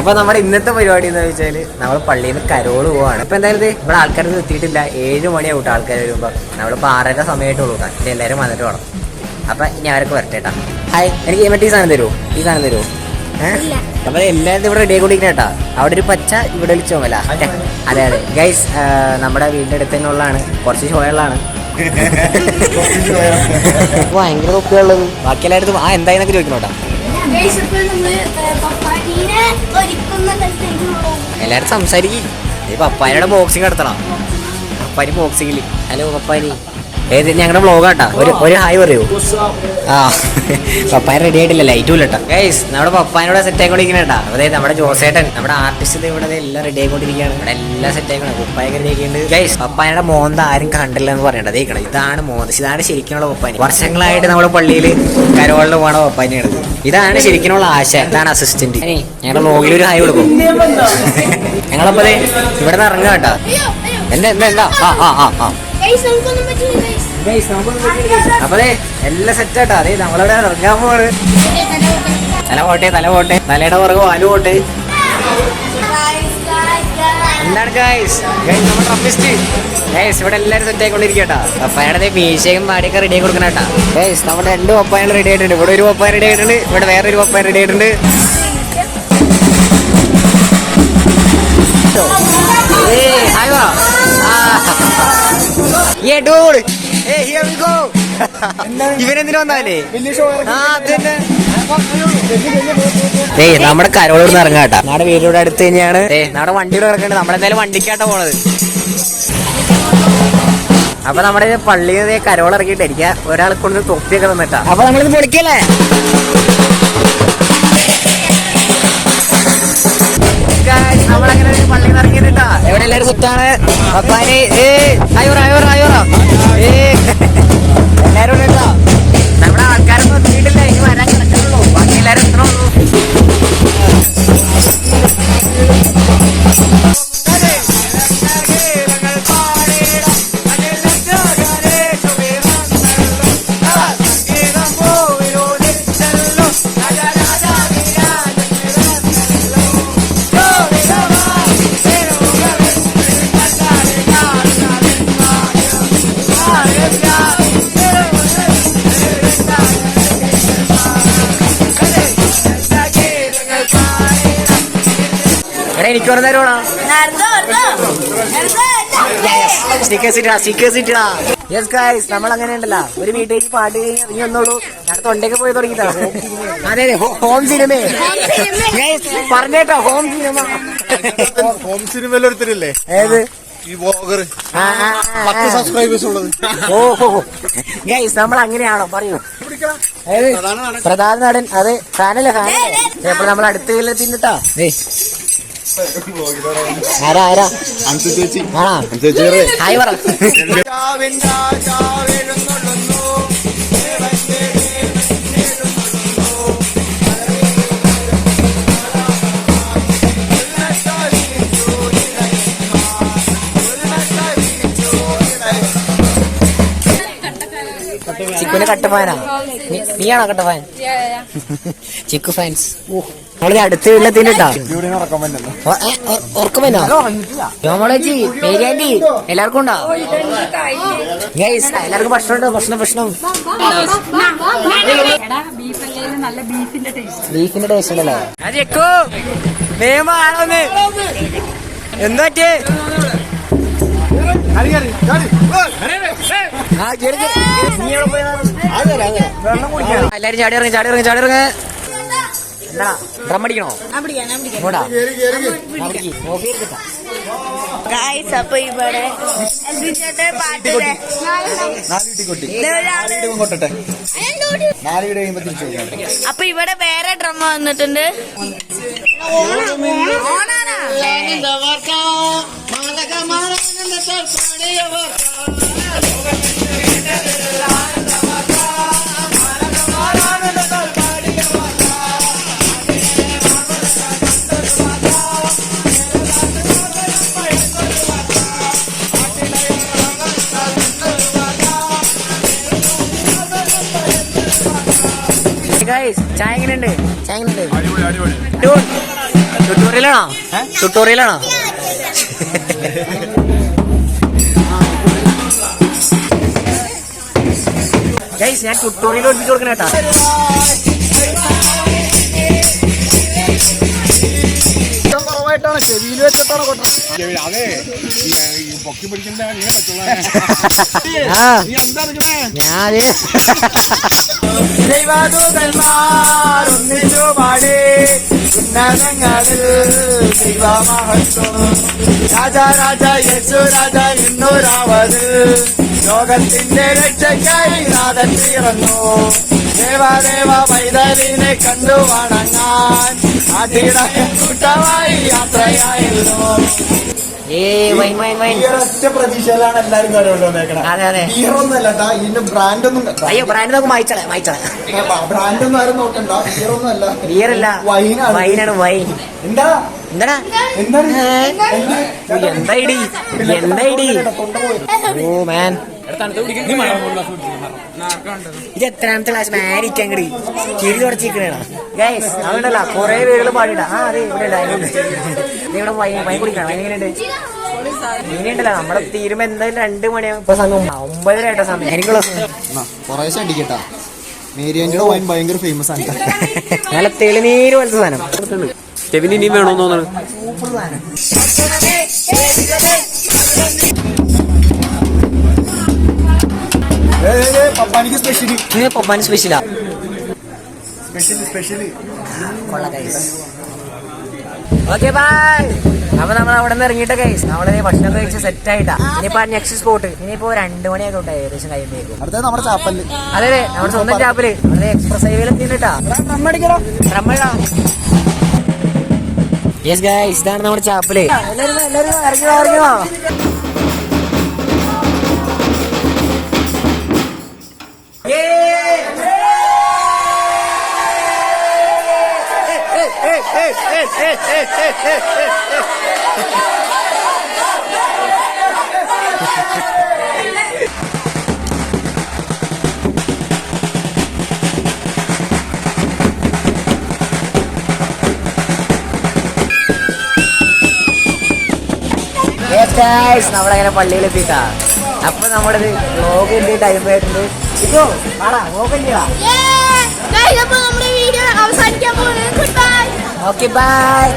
അപ്പൊ നമ്മുടെ ഇന്നത്തെ പരിപാടി എന്ന് വെച്ചാല് നമ്മള് പള്ളിയിൽ നിന്ന് കരോള് പോവാണ്. ഇപ്പൊ എന്തായാലും ഇവിടെ ആൾക്കാരൊന്നും എത്തിയിട്ടില്ല. 7 മണിയാവട്ടെ ആൾക്കാർ വരുമ്പോ. നമ്മളിപ്പോ 6:30 സമയമായിട്ടുള്ളൂ. ഇനി എല്ലാരും വന്നിട്ട് വേണം. അപ്പൊ ഇനി അവരൊക്കെ വരട്ടേട്ടാ. ഹായ്, എനിക്ക് മറ്റേ ഈ സാധനം തരുമോ? ഈ സാധനം തരുമോ? അപ്പൊ എല്ലാവരും ഇവിടെ റെഡി ആയിക്കൊണ്ടിരിക്കണേട്ടാ. അവിടെ ഒരു പച്ച, ഇവിടെ ഒരു ചുമല. അതെ അതെ ഗൈസ്, നമ്മുടെ വീടിന്റെ അടുത്ത് തന്നെ ഉള്ളതാണ്. കുറച്ച് ഷോയുള്ളതാണ്. ഭയങ്കര തൊപ്പിയുള്ളത്. ബാക്കി എല്ലായിടത്തും എന്തായെന്നൊക്കെ ചോദിക്കണോട്ടാ. എല്ലാരും സംസാരിക്കും. ഈ പപ്പാനിയുടെ ബോക്സിങ് നടത്തണം. പപ്പാനി ബോക്സിങ്ങില്. ഹലോ പപ്പാനി, ഏത് ഞങ്ങളുടെ വ്ളോഗാട്ടാ. ഒരു ഹായ് പറയൂ. ആ പപ്പായ റെഡി ആയിട്ടില്ല, ലൈറ്റും ഇല്ലട്ടാ. ഗൈസ്, നമ്മുടെ പപ്പാനോടെ സെറ്റ് ആയിക്കൊണ്ടിരിക്കണേട്ടാ. അതായത് നമ്മുടെ ജോസേട്ടൻ, നമ്മുടെ ആർട്ടിസ്റ്റ് ഇവിടെ എല്ലാം റെഡി ആയിക്കൊണ്ടിരിക്കുകയാണ്. ഇവിടെ എല്ലാം സെറ്റ് ആയിക്കണം. പപ്പായൊക്കെ റെഡി ആക്കിയിട്ടുണ്ട്. ഗൈസ്, പപ്പാനയുടെ മോന്ത ആരും കണ്ടില്ല എന്ന് പറയണ്ട. അതേക്കണം, ഇതാണ് മോന്ത. ഇതാണ് ശരിക്കുള്ള പപ്പാനി. വർഷങ്ങളായിട്ട് നമ്മുടെ പള്ളിയിൽ കരോളിൽ പോണ പപ്പാനിയാണ്. ഇതാണ് ശരിക്കുള്ള ആശ. ഇതാണ് അസിസ്റ്റന്റ്. ഞങ്ങളുടെ വ്ളോഗിൽ ഒരു ഹായ് കൊടുക്കും. ഞങ്ങളപ്പോ ഇവിടെ നിന്ന് ഇറങ്ങുക കേട്ടാ. എന്താ അപ്പൊ എല്ലാം സെറ്റാട്ടാ. അതെ നമ്മളിവിടെ ഇറങ്ങാൻ പോവാണ്. തല പോട്ടെ തലയുടെ പുറകെ വാല് പോട്ടെ. എന്താണ് ഗൈസ് നമ്മുടെ ട്രംപിസ്റ്റ്. ഗൈസ്, ഇവിടെ എല്ലാരും സെറ്റ് ആയിക്കൊണ്ടിരിക്കട്ടാ. പപ്പായുടെ മീശയും പാടിയൊക്കെ റെഡി ആയി കൊടുക്കണേട്ടാ. ഗൈസ്, നമ്മുടെ 2 പപ്പായാണ് റെഡി ആയിട്ടുണ്ട്. ഇവിടെ ഒരു പപ്പായ റെഡി ആയിട്ടുണ്ട്. ഇവിടെ വേറൊരു പപ്പായ റെഡി ആയിട്ടുണ്ട്. ഇവനെന്തിനു വന്നാലേ നമ്മുടെ കരോളൂർ നിന്ന് ഇറങ്ങാട്ടാ. നമ്മുടെ വീടിന്റെ അടുത്ത് തന്നെയാണ്. നമ്മുടെ വണ്ടിയുടെ ഇറങ്ങേണ്ടത്. നമ്മളെന്തായാലും വണ്ടിക്കാട്ടാ പോണത്. അപ്പൊ നമ്മുടെ പള്ളിയിൽ കരോൾ ഇറങ്ങിയിട്ടായിരിക്കാം. ഒരാൾക്ക് കൊണ്ട് തൊപ്പിയൊക്കെ തന്നിട്ടാ. അപ്പൊ നമ്മളിത് പൊളിക്കല്ലേ. നമ്മളങ്ങനെ പള്ളിയിൽ നിന്ന് ഇറങ്ങിയിട്ടാ. എവിടെ എല്ലാരും സെറ്റാണ്. പപ്പാനി എല്ലാരും കേട്ടോ. നമ്മുടെ ആൾക്കാരൊന്നും എത്തിയിട്ടില്ല. ഇനി വരാൻ കിടക്കുന്നുള്ളൂ. ബാക്കി എല്ലാരും എത്തണുള്ളൂ. എനിക്ക് പറഞ്ഞ നമ്മൾ അങ്ങനെ ഉണ്ടല്ലോ. ഒരു വീട്ടിലേക്ക് പാട്ട് കഴിഞ്ഞ് ഇറങ്ങി വന്നോളൂ. ഞാൻ തൊണ്ടയൊക്കെ പോയി തുടങ്ങിട്ടാ. അതെ ഹോം സിനിമ പറഞ്ഞേട്ടോ. ഹോം സിനിമയിലൊരുത്തരില്ലേ, ഏത് നമ്മൾ അങ്ങനെയാണോ പറയൂ. പ്രധാന നടൻ. അതെ, ഫാനല്ലേ എപ്പോഴും നമ്മൾ അടുത്ത കൊല്ലത്തിട്ടാ. ആരാ ഹായ് പറ. ചിക്കുവിന്റെ കട്ട ഫാനാ. നീയാണോ കട്ട ഫാൻ? ചിക്കു ഫാൻസ്. നമ്മളിത് അടുത്ത വീട്ടിലെത്തിട്ടാ. ഉറക്കമല്ലോ ജോമോളേച്ചി, പേരിയാൻറ്റി എല്ലാവർക്കും ഉണ്ടോ? ഗൈസ്, എല്ലാവർക്കും ഭക്ഷണം ഭക്ഷണം. ബീഫിന്റെ ടേസ്റ്റ് ഉണ്ടല്ലേ. ചിക്കു നിയമാണോന്ന് എന്താ എല്ലാരും ചാടി ഇറങ്ങ. എന്താ ഡ്രം അടിക്കണോ? അപ്പൊ ഇവിടെ അപ്പൊ ഇവിടെ വേറെ ഡ്രം വന്നിട്ടുണ്ട്. ചായ എങ്ങനെയുണ്ട്? ചായ എങ്ങനെയുണ്ട്? ട്യൂട്ടോറിയലാണോ? ട്യൂട്ടോറിയലാണോ? ഗൈസ് ഞാൻ ട്യൂട്ടോറിയൽ പഠിപ്പിച്ചു കൊടുക്കണ കേട്ടാ. ചെവിയിൽ വെച്ചിട്ടാണ് ഒന്നിച്ചു പാടി ഉന്നതങ്ങളിൽ ദൈവമഹത്വം. രാജ രാജ യേശു രാജ എന്നൊരാവത് ലോകത്തിന്റെ രക്ഷയ്ക്കായി നാഥൻ തീർന്നു. ദേവദേവ പൈതലിനെ കണ്ടു വണങ്ങാൻ ആട്ടിടയ കൂട്ടമായി യാത്രയായിരുന്നു. ഒറ്റ പ്രതീക്ഷയിലാണ് എല്ലാരും ഹീറോന്നല്ല ഇതിന്റെ ബ്രാൻഡൊന്നും അയ്യോ ബ്രാൻഡ് നമുക്ക് മായിച്ചളെ ബ്രാൻഡൊന്നും ആരും നോക്കണ്ട. ഹീറോന്നും അല്ല, ബിയറല്ല വൈനാണ്. വൈൻ എന്താ എന്താടാ എന്തായിടി ഓ മാൻ ഇത് എത്രാമത്തെ ക്ലാസ് മാരിക്കാൻ കിടി കിഴി തുടച്ചിരിക്കണ ഗൈസ്. അതുകൊണ്ടല്ല കൊറേ പേരുകൾ പാടിയിട്ട. അതെ ഇവിടെ ഇവിടെ വൈൻ കുടിക്കണം. വൈൻ എങ്ങനെയുണ്ട്? ഇങ്ങനെയുണ്ടല്ലോ നമ്മളെ തീരുമ്പോ എന്തായാലും 2 മണിയാവും. ഇപ്പൊ സമയം 9:30 ആയിട്ടാ സമയം. എനിക്കുള്ള കുറേശ്ശെ അടിക്കട്ടാ. മേരിയന്റെ വൈൻ ഭയങ്കര ഫേമസ് ആണ്. നല്ല തെളിനീര് പോലത്തെ സാധനം. കെവിന് ഇനിയും വേണോന്ന് തോന്നുന്നു. സൂപ്പർ സാധനം. പപ്പാനിക്ക് സ്പെഷ്യലി പപ്പാന് സ്പെഷ്യലാ. സ്പെഷ്യലി കൊള്ളാം ഗൈസ്. Okay bye. അപ്പൊ നമ്മൾ അവിടെ നിന്ന് ഇറങ്ങിയിട്ട് ഗൈസ് നമ്മള് ഭക്ഷണം കഴിച്ച് സെറ്റ് ആയിട്ടാ. ഇനിയിപ്പോ നെക്സ്റ്റ് സ്പോട്ട് ഇനിയിപ്പോ 2 മണിയൊക്കെ ഉണ്ട് ഏകദേശം കഴിയുമ്പോഴേക്കും. അടുത്തത് നമ്മുടെ ചാപ്പല്. അതെ നമ്മുടെ സ്വന്തം ചാപ്പല്. അവിടെ എക്സ്പ്രസ് ഹൈവേയിൽ എത്തിയിട്ടാ. യെസ് ഗൈസ് ഇതാണ് നമ്മുടെ ചാപ്പല്. എല്ലാരും ഇറങ്ങിയോ? നമ്മളങ്ങനെ പള്ളിയിലെത്തിട്ടാ. അപ്പൊ നമ്മുടെ വ്ലോഗ് എന്ത് ടൈം ആയിട്ടുണ്ട്. ഇതോ ആടാ വ്ലോഗല്ലേ. നമ്മുടെ വീഡിയോ അവസാനിക്കാൻ പോകുന്നത്. Okay bye.